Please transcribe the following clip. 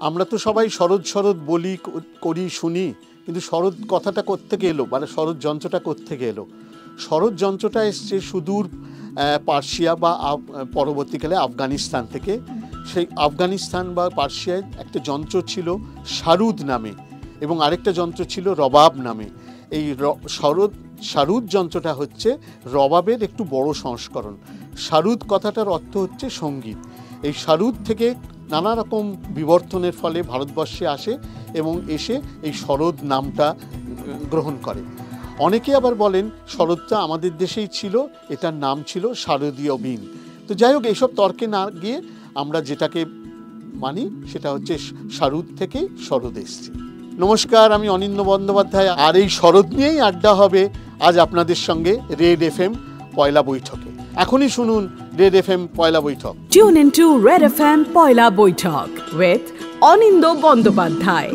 আমরা তো সবাই শরৎ শরৎ বলি, করি, শুনি, কিন্তু শরৎ কথাটা কোত্থেকে এলো, মানে শরৎ যন্ত্রটা কোত্থেকে এলো? শরৎ যন্ত্রটা এসছে সুদূর পার্সিয়া বা পরবর্তীকালে আফগানিস্তান থেকে। সেই আফগানিস্তান বা পার্সিয়ায় একটা যন্ত্র ছিল শারুদ নামে, এবং আরেকটা যন্ত্র ছিল রবাব নামে। এই শারুদ যন্ত্রটা হচ্ছে রবাবের একটু বড় সংস্করণ। শারুদ কথাটার অর্থ হচ্ছে সঙ্গীত। এই শারুদ থেকে নানা রকম বিবর্তনের ফলে ভারতবর্ষে আসে এবং এসে এই শরৎ নামটা গ্রহণ করে। অনেকে আবার বলেন শরৎটা আমাদের দেশেই ছিল, এটার নাম ছিল শারদীয় বীণ। তো যাই হোক, এইসব তর্কে না গিয়ে আমরা যেটাকে মানি সেটা হচ্ছে শারুদ থেকেই শরৎ এসছে। নমস্কার, আমি অনিন্দ্য বন্দ্যোপাধ্যায়, আর এই শরৎ নিয়েই আড্ডা হবে আজ আপনাদের সঙ্গে রেড এফএম পয়লা বৈঠকে। এখনই শুনুন রেড এফএম পয়লা বৈঠক। Tune into Red FM Poila Boitok with Anindya Bandyopadhyay.